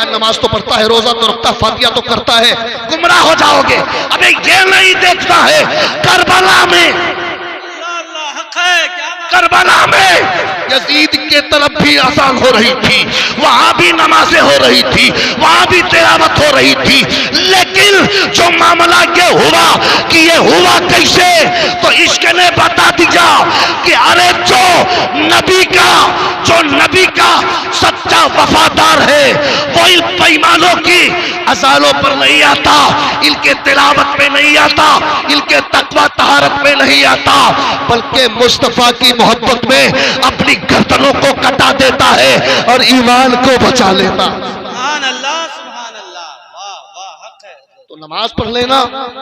यार नमाज तो पढ़ता है, रोजा तो रखता है, फातिहा तो करता है, गुमराह हो जाओगे। अबे ये नहीं देखता है करबला में, करबला में यजीद के तरफ भी आसान हो रही थी, वहां भी नमाजें हो रही थी, वहां भी तिलावत हो रही थी, लेकिन जो मामला ये हुआ कि ये हुआ कैसे, तो इश्क ने बता दिया कि अरे जो नबी का सच्चा वफादार है वो इन पैमानों की अजालों पर नहीं आता, इनके तिलावत में नहीं आता, इनके तकवा तहारत में नहीं आता, बल्कि मुस्तफा की मोहब्बत में अपनी गर्दनों को कटा देता है और ईमान को बचा लेता। सुभान अल्लाह, सुभान अल्लाह, वाह वाह, हक है। तो नमाज पढ़ लेना,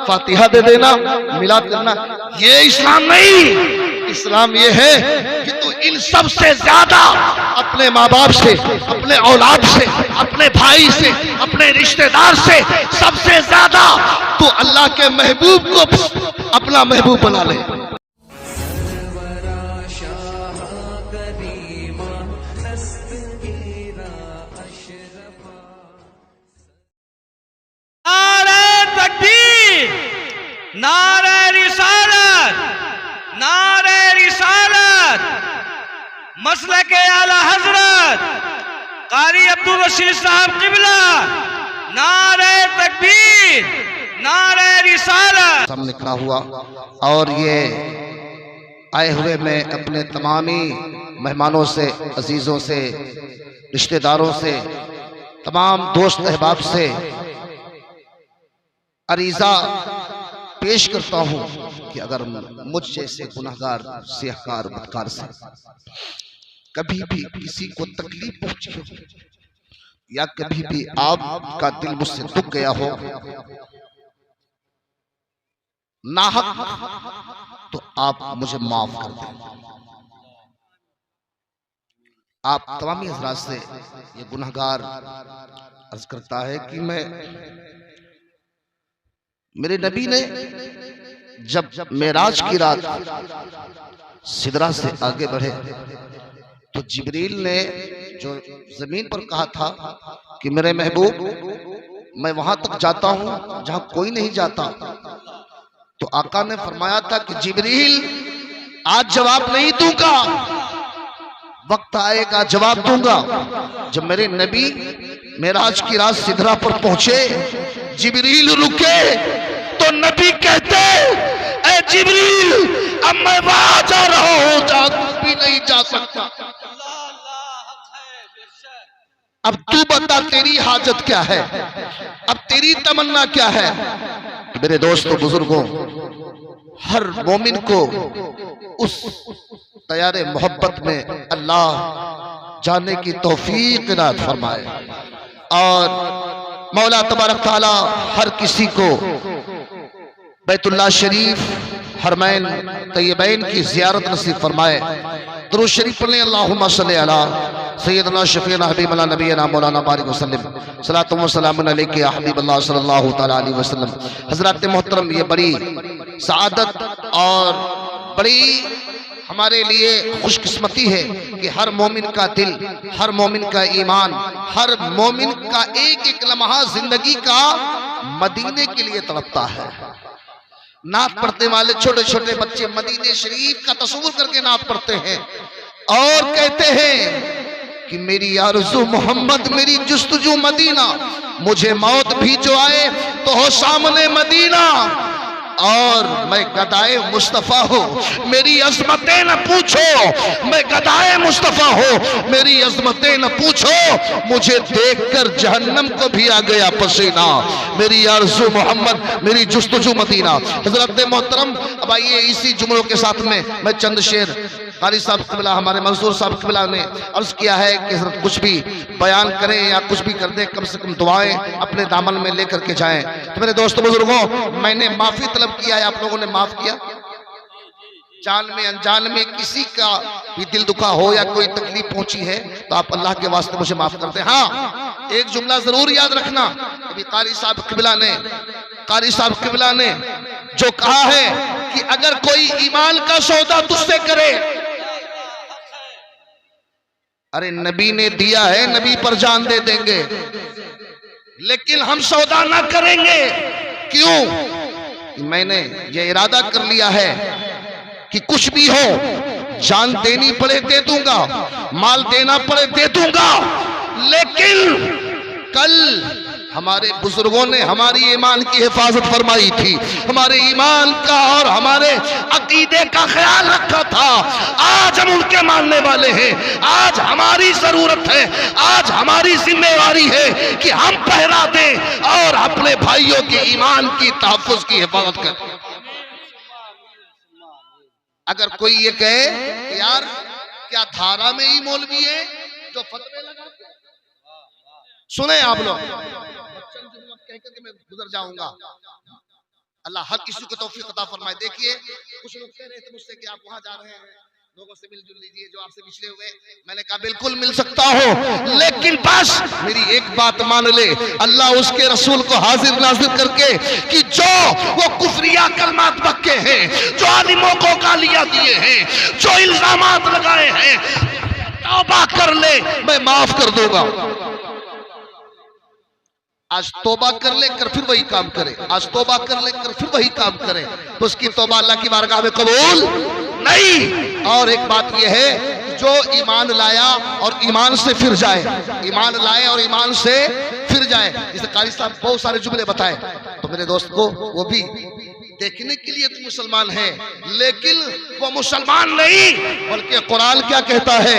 फातिहा दे देना, मिलाद करना, ये इस्लाम नहीं। इस्लाम ये है कि तू इन सब से ज्यादा अपने माँ बाप से, अपने औलाद से, अपने भाई से, अपने रिश्तेदार से, सबसे ज्यादा तू अल्लाह के महबूब को अपना महबूब बना ले। नारे रिसालत, नारे रिसालत, मसलके आला हजरत कारी अब्दुल रशीद साहब किबला, नारे तकबीर, नारे रिसालत। सामने खड़ा हुआ और ये आए हुए मैं अपने तमामी मेहमानों से, अजीजों से, रिश्तेदारों से, तमाम दोस्त अहबाब से अरीजा पेश करता हूं कि अगर मुझ जैसे गुनहगार, सियाहकार, बदकार से कभी भी किसी को तकलीफ पहुंची हो या कभी भी आपका दिल मुझसे दुख गया हो नाहक, तो आप मुझे माफ कर दें। आप तमामी हजरात से ये गुनहगार अर्ज करता है कि मैं, मेरे नबी ने जब मेराज की रात सिदरा से आगे बढ़े तो जिब्रील ने जो जमीन पर कहा था कि मेरे महबूब मैं वहां तक जाता हूं जहां कोई नहीं जाता, तो आका ने फरमाया था कि जिब्रील आज जवाब नहीं दूंगा, वक्त आएगा जवाब दूंगा। जब मेरे नबी मेराज की रात सिदरा पर पहुंचे, जिब्रील रुके तो नबी कहते ए जिब्रील अब मैं वहां जा रहा हूं जहां तू भी नहीं जा सकता, अब तू बता तेरी हाजत क्या है, अब तेरी तमन्ना क्या है। मेरे दोस्तों बुजुर्गों, हर मोमिन को उस तैयारे मोहब्बत में अल्लाह जाने की तौफीक इनायत फरमाए और मौला तबारक ताला हर किसी को बैतुल्लाह शरीफ, हरमैन तैयबैन की ज़ियारत नसीब फरमाए। दुरूद शरीफ पढ़ें, अल्लाहुम्मा सल्ली अला सय्यदना शफीना हबीबना नबीना मौलाना बारिक वसल्लम, सलातु व सलामुन अलैका या हबीबल्लाह सल्लल्लाहु तआला अलैहि वसल्लम। हज़रात मोहतरम, ये बड़ी सआदत और बड़ी हमारे लिए खुशकिस्मती है कि हर मोमिन का दिल, हर मोमिन का ईमान, हर मोमिन का एक एक लम्हा जिंदगी का मदीने के लिए तड़पता है। नात पढ़ने वाले छोटे छोटे बच्चे मदीने शरीफ का तस्वुर करके नात पढ़ते हैं और कहते हैं कि मेरी आरज़ू मोहम्मद, मेरी जुस्तजू मदीना, मुझे मौत भी जो आए तो हो सामने मदीना, और मैं गदाए मुस्तफ़ा हो मेरी अज़मतें न पूछो, मैं गदाए मुस्तफ़ा हो मेरी अज़मतें न पूछो, मुझे देखकर जहन्नम को भी आ गया पसीना, मेरी आरज़ू मोहम्मद, मेरी जुस्तजू मदीना। हज़रत मोहतरम, अब आइए इसी जुमलों के साथ में मैं चंद शेर, कारी साहब क़िबला, हमारे मंसूर साहब क़िबला ने अर्ज़ किया है कि हज़रत कुछ भी बयान करें या कुछ भी कर दें, कम से कम दुआएं अपने दामन में लेकर के जाएं। तो मेरे दोस्तों बुजुर्गों, मैंने माफ़ी तलब किया है, आप लोगों ने माफ़ किया। जान में अनजान में किसी का भी दिल दुखा हो या कोई तकलीफ पहुंची है तो आप अल्लाह के वास्ते मुझे माफ़ कर दें। हाँ, एक जुमला ज़रूर याद रखना, अभी कारी साहब क़िबला ने जो कहा है कि अगर कोई ईमान का सौदा तुझसे करे अरे नबी ने दिया है, नबी पर जान दे देंगे, लेकिन हम सौदा ना करेंगे। क्यों? मैंने ये इरादा कर लिया है कि कुछ भी हो, जान देनी पड़े दे दूंगा, माल देना पड़े दे दूंगा, लेकिन कल हमारे बुजुर्गों ने हमारी ईमान की हिफाजत फरमाई थी, हमारे ईमान का और हमारे अकीदे का ख्याल रखा था। आज हम उनके मानने वाले हैं, आज हमारी जरूरत है, आज हमारी जिम्मेवारी है कि हम पहरा दें और अपने भाइयों के ईमान की तहफ्फुज की हिफाजत करें। अगर कोई ये कहे कि यार क्या धारा में ही मौलवी है जो फतवे लगाते, सुने आप लोग, कहकर के मैं गुजर जाऊंगा। अल्लाह हर किसी को तौफीक अता फरमाए। देखिए कुछ लोग कह रहे थे मुझसे कि आप वहां जा रहे हैं, लोगों से मिलजुल लीजिए जो आपसे पिछड़े हुए। मैंने कहा बिल्कुल मिल सकता हूं, लेकिन बस मेरी एक बात मान ले, अल्लाह उसके रसूल को हाजिर नाजिर करके कि जो वो कुफरिया कलमात बक्के हैं, जो आलिमों को गालियां दिए हैं, जो इल्जामात लगाए हैं, तौबा कर ले, मैं माफ कर दूंगा। आज तौबा कर ले कर फिर वही काम करे, आज तौबा कर ले कर फिर वही काम करे, तो उसकी तौबा अल्लाह की बारगाह में कबूल नहीं। और एक बात यह है, जो ईमान लाया और ईमान से फिर जाए, ईमान लाए और ईमान से फिर जाए, जैसे कारी साहब बहुत सारे जुमले बताए, तो मेरे दोस्त को वो भी देखने के लिए तो मुसलमान है, लेकिन वो मुसलमान नहीं, बल्कि कुरान क्या कहता है,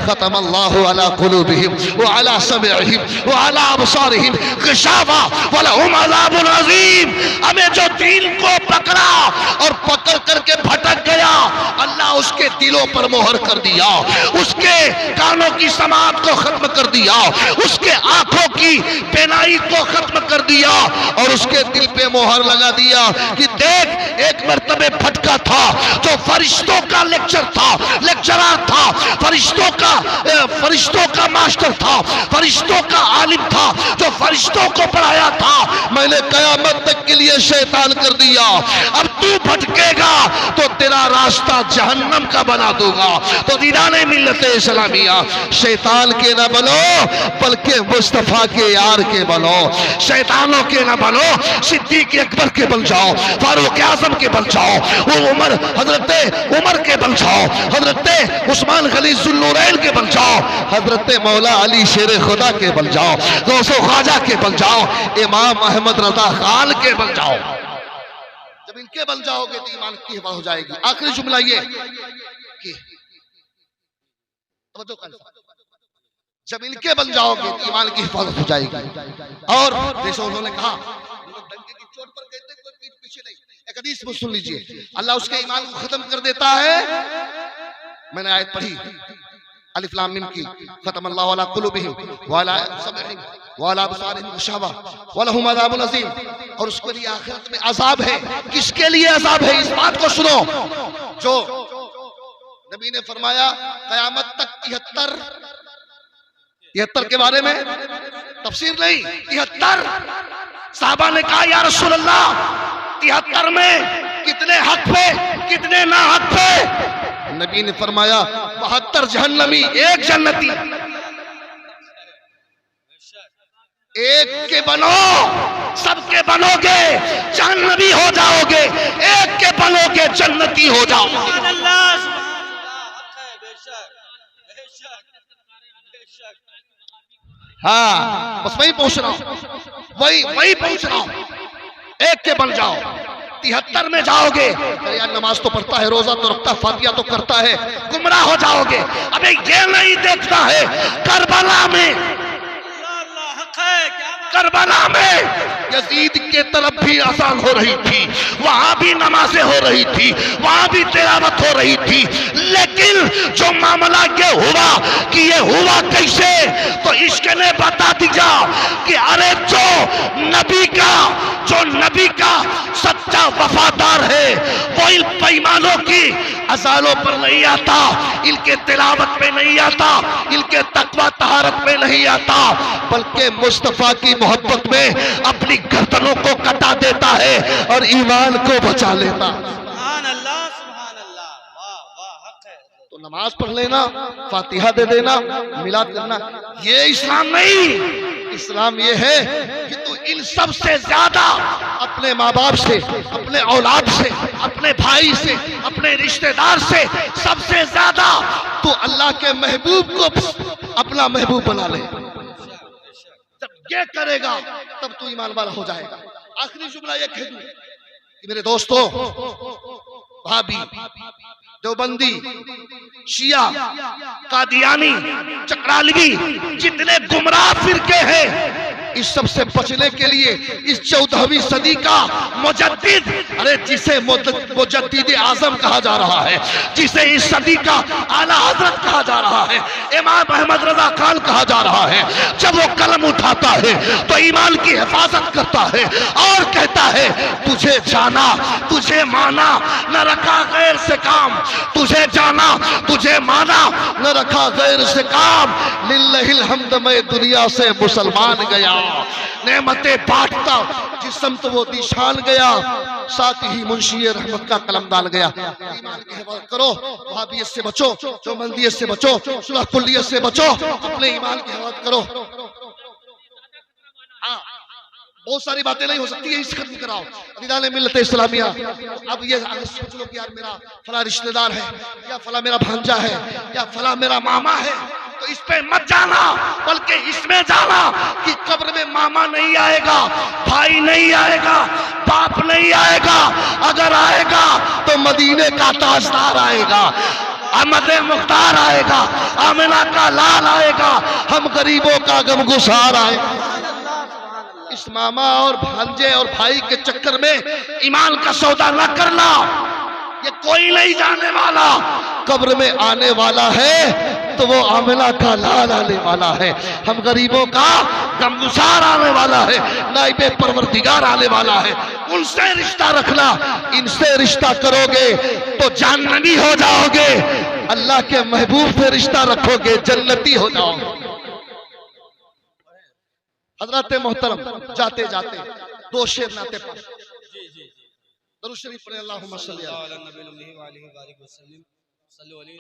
खतम अल्लाहु अला कुलूबिहिम व अला समइहिम व अला अबसारिहिम गिशावा व लहुम अज़ाबुन अज़ीम। हमें जो दीन को पकड़ा और पकड़ करके भटक गया, अल्लाह उसके दिलों पर मोहर कर दिया, उसके कानों की समाअत को खत्म कर दिया, उसके आंखों की बेनाई को खत्म कर दिया और उसके दिल पे मोहर लगा दिया कि देख, एक मर्तबे भटका था जो फरिश्तों का लेक्चर था, लेक्चरर था, फरिश्तों का मास्टर था, फरिश्तों का आलिम था, जो फरिश्तों को पढ़ाया था, मैंने कयामत तक के लिए शैतान कर दिया। अब तू भटकेगा तो तेरा रास्ता जहन्नम का बना दूंगा। तो दीदाने मिल्लत इस्लामिया, शैतान के ना बनो बल्कि मुस्तफा के यार के बनो, शैतानों के ना बनो, सिद्दीक अकबर के बन जाओ, फारूक आजम के बन जाओ, वो हजरत उमर के बन जाओ, हजरत उस्मान गनी जुल्लुरैन के बन जाओ, हजरत मौला अली शेर खुदा के बन जाओ, गौसो ख्वाजा के बन जाओ, इमाम अहमद रजा खान के बन जाओ। जब इनके बन जाओगे तो ईमान की हिफाजत हो जाएगी। आखिरी जुमला ये कि जब इनके बन जाओगे तो ईमान की हिफाजत हो जाएगी। और जैसे उन्होंने कहा, डंके की चोट पर कहते कोई पीठ पीछे नहीं, एक हदीस में सुन लीजिए, अल्लाह उसके ईमान को खत्म कर देता है। मैंने आयत पढ़ी अलिफ लाम मीम की, खतम अल्लाहु अला कुलूबिहिम व अला समइहिम व अला अबसारिहिम गिशावा व लहुम अज़ाबुन अज़ीम। और उसके लिए आखिरत में अज़ाब है। किसके लिए अज़ाब है? इस बात को सुनो, जो नबी ने फरमाया कयामत तक 73 के बारे में तफसीर नहीं, 73 साहबा ने कहा या रसूल अल्लाह 73 में कितने हक पे कितने ना हक पे? नबी ने फरमाया 72 जहन्नमी, एक जन्नती। एक के बनो, सबके बनोगे जहन्नमी हो जाओगे, एक के बनोगे जन्नती हो जाओ। हाँ, बस वही पहुंच रहा हूं, वही पहुंच रहा हूं। एक के बन जाओ, 73 में जाओगे। अरे यार नमाज तो पढ़ता है, रोजा तो रखता, फातिया तो करता है, गुमराह हो जाओगे। अबे ये नहीं देखता है करबला में यजीद के तरफ भी आसान हो रही थी, वहां भी नमाजें हो रही थी, वहां भी तिलावत हो रही थी, लेकिन जो मामला ये हुआ कि ये हुआ कैसे, तो इश्क ने बता दिया कि अरे जो नबी का सच्चा वफादार है वो इन पैमानों की अजालों पर नहीं आता, इनके तिलावत में नहीं आता, इनके तकवा तहारत में नहीं आता, बल्कि मुस्तफा की मोहब्बत में अपनी गर्दनों को कटा देता है और ईमान को बचा लेता। सुभान अल्लाह, सुभान अल्लाह, वाह वाह, हक है। तो नमाज पढ़ लेना, फातिहा दे देना, मिलाद करना, ये इस्लाम नहीं। इस्लाम ये है कि तू इन सब से ज्यादा अपने माँ बाप से, अपने औलाद से, अपने भाई से, अपने रिश्तेदार से, सबसे ज्यादा तू अल्लाह के महबूब को अपना महबूब बना ले। जब ये करेगा तब तू ईमान वाला हो जाएगा। आखिरी जुमला ये कह दूं कि मेरे दोस्तों, भाभी, देवबंदी, शिया, कादियानी, चक्रालवी, जितने गुमराह फिरके हैं, इस सब से बचने के लिए इस 14वीं सदी का मुजद्दिद, अरे जिसे मुजद्दिद आजम कहा जा रहा है, जिसे इस सदी का आला हजरत कहा जा रहा है, इमाम अहमद रजा खान कहा जा रहा है, जब वो कलम उठाता है तो ईमान की हिफाजत करता है और कहता है तुझे जाना, तुझे माना, न रखा गैर से काम, तुझे जाना, तुझे माना, न रखा गैर से काम, लिल्लाहिल हम्द, मैं दुनिया से मुसलमान गया, नेमतें बांटता जिस समत वो दिशान गया, साथ ही मुंशी रहमत का कलम डाल गया। ईमान की हिफाजत करो, वहाबियत से बचो, जो मंदियत से बचो, सुलह कुल्लियत से बचो, अपने ईमान की हिफाजत करो। हाँ, बहुत सारी बातें नहीं हो सकती है, इस खत्म कराओ निदान मिल्लत इस्लामिया। अब ये सोच लो कि यार मेरा फला रिश्तेदार है, या फला मेरा भांजा है, या फला मेरा मामा है, तो इस पे मत जाना, बल्कि इसमें जाना कि कब्र में मामा नहीं आएगा, भाई नहीं आएगा, बाप नहीं आएगा, अगर आएगा तो मदीने का ताजदार आएगा, अहमद मुख्तार आएगा, आमिना का लाल आएगा, हम गरीबों का गमगुसार आएगा। इस मामा और भांजे और भाई के चक्कर में ईमान का सौदा न करना, ये कोई नहीं जाने वाला, कब्र में आने वाला है तो वो आमिना का लाल आने वाला है, हम गरीबों का गमगुसार आने वाला है, नाइबे परवरदिगार आने वाला है। उनसे रिश्ता रखना, इनसे रिश्ता करोगे तो जन्नती हो जाओगे, अल्लाह के महबूब से रिश्ता रखोगे जन्नती हो जाओगे। हजरत मोहतरम, जाते जाते दो शेर नाते पर दरूद शरीफ पढ़े, अल्लाहुम्मा सल्ली अला नबी व अलैहि वसल्लम, सल्लु अलैहि।